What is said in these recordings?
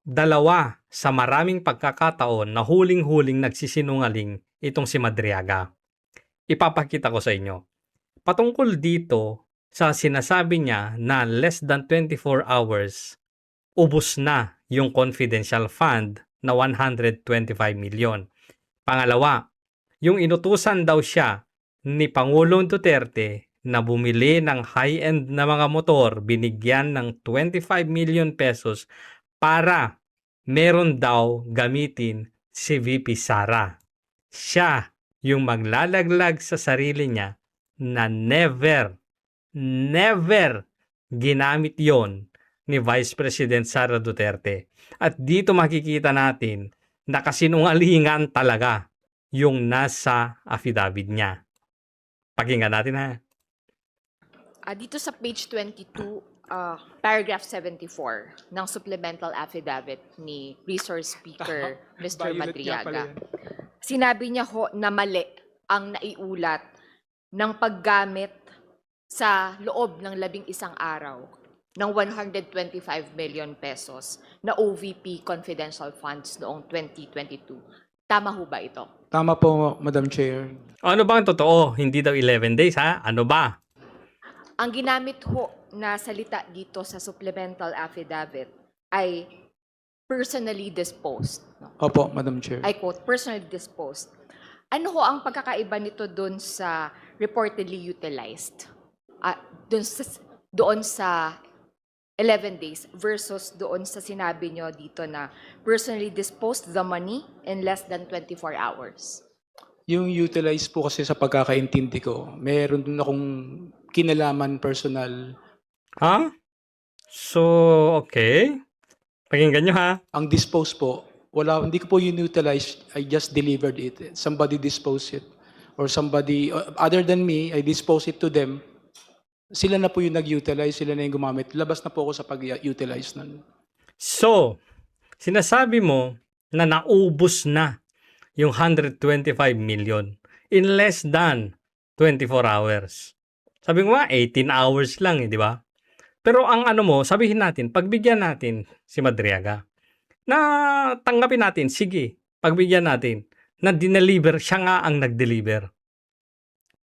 Dalawa sa maraming pagkakataon na huling-huling nagsisinungaling itong si Madriaga. Ipapakita ko sa inyo. Patungkol dito sa sinasabi niya na less than 24 hours, ubos na yung confidential fund na 125 million. Pangalawa, yung inutusan daw siya ni Pangulong Duterte na bumili ng high-end na mga motor, binigyan ng 25 million pesos para meron daw gamitin si VP Sara. Siya yung maglalaglag sa sarili niya na never ginamit yon ni Vice President Sara Duterte. At dito makikita natin na kasinungalingan talaga yung nasa affidavit niya. Pakinggan natin ha. Dito sa page 22, paragraph 74 ng supplemental affidavit ni Resource Speaker Mr. Madriaga. Sinabi niya ho na mali ang naiulat ng paggamit sa loob ng 11 araw ng 125 million pesos na OVP confidential funds noong 2022. Tama ho ba ito? Tama po, Madam Chair. Ano ba ang totoo? Hindi daw 11 days ha? Ano ba? Ang ginamit ho na salita dito sa supplemental affidavit ay personally disposed. No? Opo, Madam Chair. I quote, personally disposed. Ano ho ang pagkakaiba nito doon sa reportedly utilized? Doon sa 11 days versus doon sa sinabi nyo dito na personally disposed the money in less than 24 hours? Yung utilize po kasi sa pagkakaintindi ko, meron din akong kinalaman personal. Ha? So, okay. Pakinggan nyo ha. Ang dispose po, hindi ko po utilize, I just delivered it. Somebody disposed it. Or somebody, other than me, I dispose it to them. Sila na po yung nag-utilize, sila na yung gumamit. Labas na po ako sa pag-utilize nun. So, sinasabi mo na naubos na yung 125 million in less than 24 hours. Sabi ko nga, 18 hours lang di ba? Pero ang ano mo, sabihin natin, pagbigyan natin si Madriaga, na tanggapin natin, sige, pagbigyan natin, na dineliver, siya nga ang nag-deliver.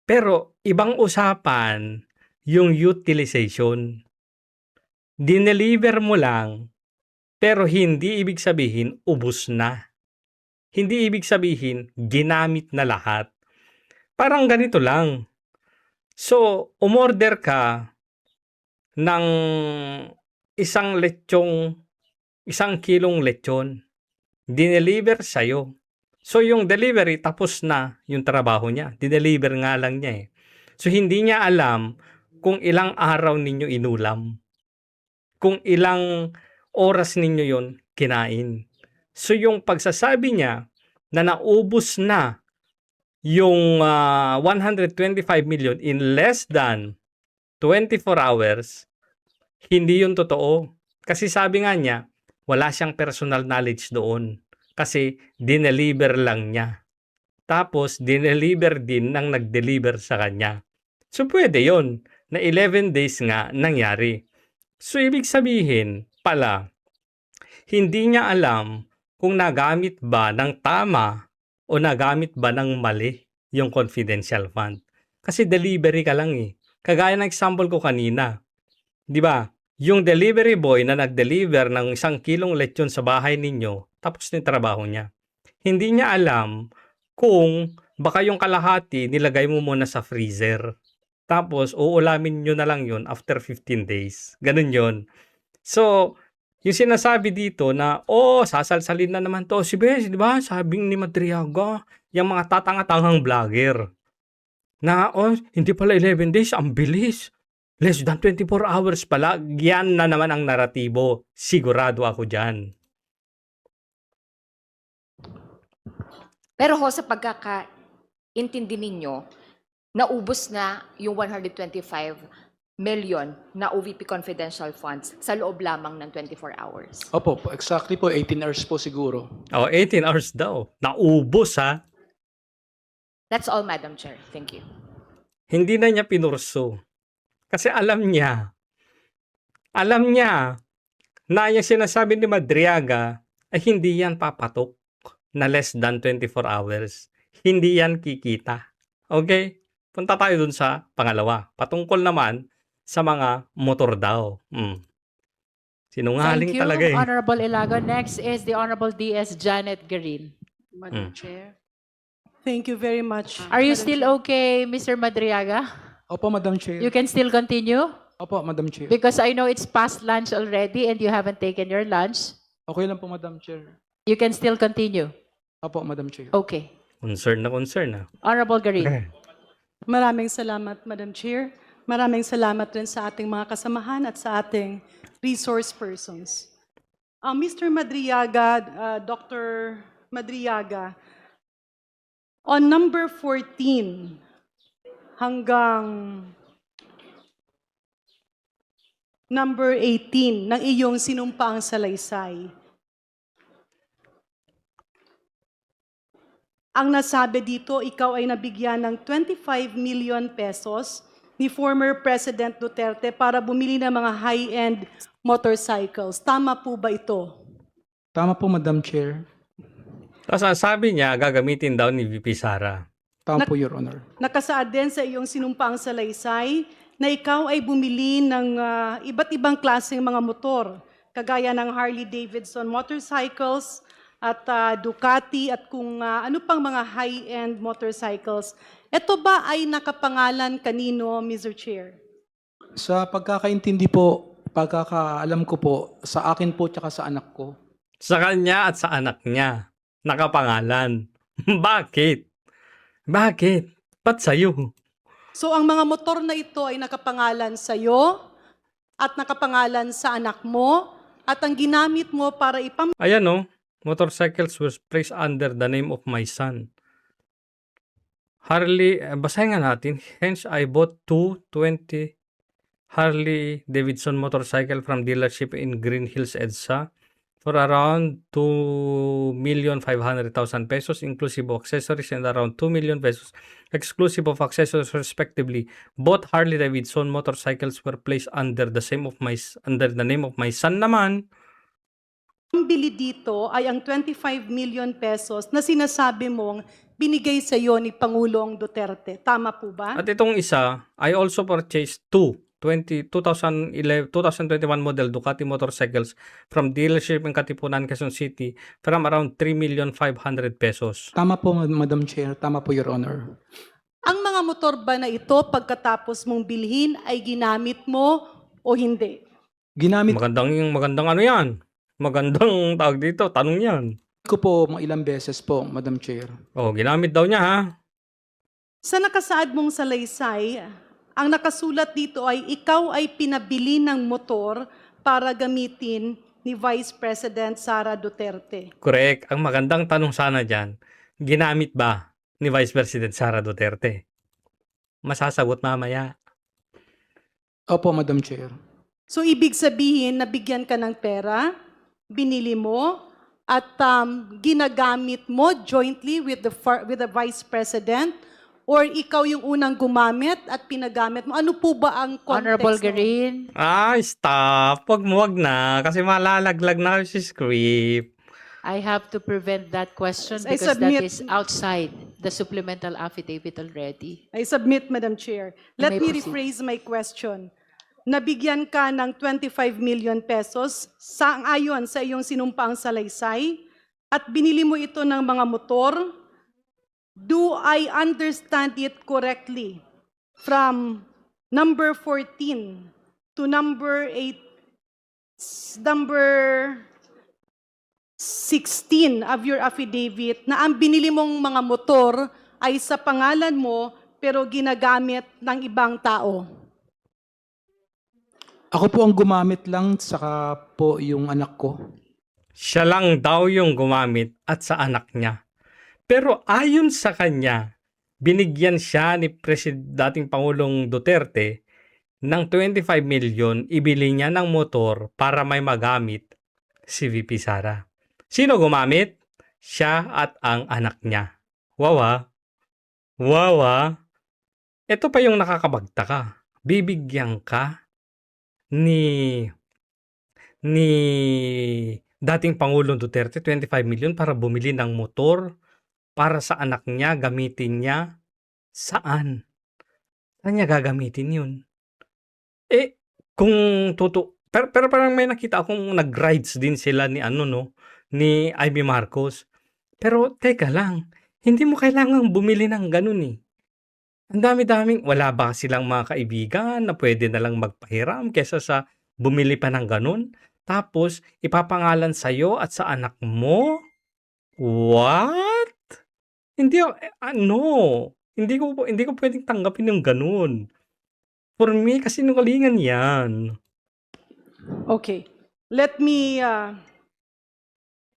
Pero ibang usapan yung utilization. Dineliver mo lang, pero hindi ibig sabihin ubos na. Hindi ibig sabihin ginamit na lahat. Parang ganito lang. So, umorder ka ng isang kilong lechon. Dineliver sa'yo. So, yung delivery, tapos na yung trabaho niya. Dineliver nga lang niya eh. So, hindi niya alam kung ilang araw ninyo inulam. Kung ilang oras ninyo yon kinain. So, yung pagsasabi niya na naubos na yung 125 million in less than 24 hours, hindi yun totoo. Kasi sabi nga niya, wala siyang personal knowledge doon. Kasi dineliver lang niya. Tapos, dineliver din ng nag-deliver sa kanya. So, pwede yon na 11 days nga nangyari. So, ibig sabihin pala, hindi niya alam kung nagamit ba ng tama o nagamit ba ng mali yung confidential fund. Kasi delivery ka lang eh. Kagaya ng example ko kanina. Di ba? Yung delivery boy na nag-deliver ng 1 kilong lechon sa bahay ninyo, tapos na yung trabaho niya. Hindi niya alam kung baka yung kalahati nilagay mo muna sa freezer. Tapos, uulamin nyo na lang yun after 15 days. Ganun yun. So, yung sinasabi dito na, sasalsalin na naman to. Si Bes, di ba? Sabing ni Madriaga, yung mga tatanga-tangang vlogger. Na, hindi pala 11 days, ang bilis. Less than 24 hours pala. Yan na naman ang naratibo. Sigurado ako dyan. Pero ho, sa pagkakaintindi ninyo, naubos na yung 125 million na OVP confidential funds sa loob lamang ng 24 hours. Opo, exactly po, 18 hours po siguro. 18 hours daw. Naubos ha. That's all, Madam Chair. Thank you. Hindi na niya pinurso. Kasi alam niya na yung sinasabi ni Madriaga ay hindi yan papatok na less than 24 hours. Hindi yan kikita. Okay? Punta tayo dun sa pangalawa. Patungkol naman sa mga motor daw. Sinungaling Thank you, talaga eh. Honorable Ilago. Next is the Honorable DS Janet Garin. Madam Chair. Thank you very much. Are you Madam still Chair. okay, Mr. Madriaga? Opo, Madam Chair. You can still continue? Opo, Madam Chair. Because I know it's past lunch already and you haven't taken your lunch. Okay lang po, Madam Chair. You can still continue. Opo, Madam Chair. Okay. Concern na. Honorable Garin. Okay. Maraming salamat, Madam Chair. Maraming salamat rin sa ating mga kasamahan at sa ating resource persons. Mr. Madriaga, Dr. Madriaga, on number 14 hanggang number 18 ng iyong sinumpaang salaysay, ang nasabi dito, ikaw ay nabigyan ng 25 million pesos ni former President Duterte para bumili ng mga high-end motorcycles. Tama po ba ito? Tama po, Madam Chair. Tapos ang sabi niya, gagamitin daw ni VP Sara. Tama po, Your Honor. Nakasaad din sa iyong sinumpaang salaysay na ikaw ay bumili ng iba't ibang klaseng mga motor, kagaya ng Harley-Davidson motorcycles at Ducati at kung ano pang mga high-end motorcycles. Ito ba ay nakapangalan kanino, Mr. Chair? Sa pagkakaintindi po, pagkakaalam ko po, sa akin po tsaka sa anak ko. Sa kanya at sa anak niya. Nakapangalan. Bakit? Bakit? Ba't sa'yo? So ang mga motor na ito ay nakapangalan sa iyo at nakapangalan sa anak mo at ang ginamit mo para Ayan oh, motorcycles was placed under the name of my son. Harley, basahin nga natin. Hence, I bought 220 Harley Davidson motorcycle from dealership in Green Hills, EDSA for around 2,500,000 pesos inclusive of accessories and around 2 million pesos exclusive of accessories respectively. Both Harley Davidson motorcycles were placed under the name of my son naman. Ang bili dito ay ang 25 million pesos na sinasabi mong binigay sa iyo ni Pangulong Duterte. Tama po ba? At itong isa, I also purchased 2021 model Ducati motorcycles from dealership in Katipunan, Quezon City from around 3,500,000 pesos. Tama po, Madam Chair. Tama po, Your Honor. Ang mga motor ba na ito pagkatapos mong bilhin ay ginamit mo o hindi? Ginamit Magandang ano yan? Magandang tawag dito, tanong yan. ko po mga ilang beses po, Madam Chair. Oh, ginamit daw niya ha. Sa nakasaad mong salaysay, ang nakasulat dito ay ikaw ay pinabili ng motor para gamitin ni Vice President Sara Duterte. Correct. Ang magandang tanong sana dyan, ginamit ba ni Vice President Sara Duterte? Masasagot mamaya. Opo, Madam Chair. So ibig sabihin, nabigyan ka ng pera, binili mo, at ginagamit mo jointly with the Vice President, or ikaw yung unang gumamit at pinagamit mo? Ano po ba ang context? Honorable nun? Garin. Stop. Wag na. Kasi malalaglag na si script. I have to prevent that question I because submit- that is outside the supplemental affidavit already. I submit, Madam Chair. You Let may me proceed. rephrase my question. Nabigyan ka ng 25 million pesos ayon sa iyong sinumpaang salaysay at binili mo ito ng mga motor. Do I understand it correctly? From number 14 to number 16 of your affidavit na ang binili mong mga motor ay sa pangalan mo pero ginagamit ng ibang tao. Ako po ang gumamit lang, saka po yung anak ko. Siya lang daw yung gumamit at sa anak niya. Pero ayon sa kanya, binigyan siya ni dating Pangulong Duterte ng 25 million, ibili niya ng motor para may magamit si VP Sara. Sino gumamit? Siya at ang anak niya. Wawa. Wawa. Ito pa yung nakakabagtaka. Bibigyan ka ni ni dating Pangulong Duterte, 25 million para bumili ng motor para sa anak niya, gamitin niya. Saan? Saan niya gagamitin yun? Eh, kung pero parang may nakita akong nag-rides din sila ni ni Amy Marcos. Pero teka lang, hindi mo kailangang bumili ng ganun eh. Ang dami-daming, wala ba silang mga kaibigan na pwede na lang magpahiram kesa sa bumili pa ng ganun? Tapos, ipapangalan sa'yo at sa anak mo? What? Hindi, hindi ko pwedeng tanggapin yung ganun. For me, kasi kasinungalingan yan. Okay. Let me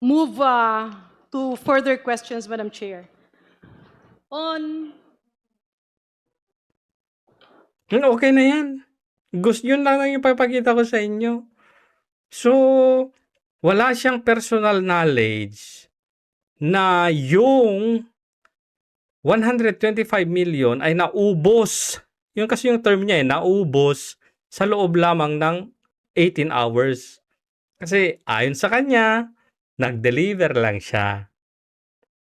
move to further questions, Madam Chair. Okay na yan. Yun lang yung ipapakita ko sa inyo. So, wala siyang personal knowledge na yung 125 million ay naubos. Yun kasi yung term niya naubos sa loob lamang ng 18 hours. Kasi ayon sa kanya, nag-deliver lang siya.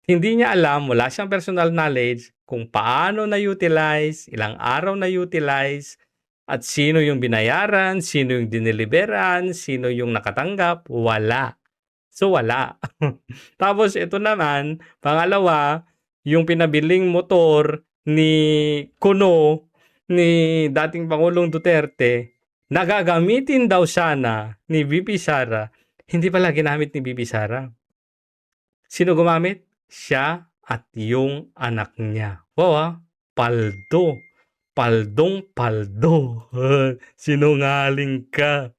Hindi niya alam, wala siyang personal knowledge kung paano na-utilize, ilang araw na-utilize, at sino yung binayaran, sino yung dineliveran, sino yung nakatanggap, wala. So, wala. Tapos, ito naman, pangalawa, yung pinabiling motor ni Kuno, ni dating Pangulong Duterte, nagagamitin daw sana ni VP Sara, hindi pala ginamit ni VP Sara. Sino gumamit? Siya at yung anak niya. Wow, paldo. Paldong paldo. Sinungaling ka.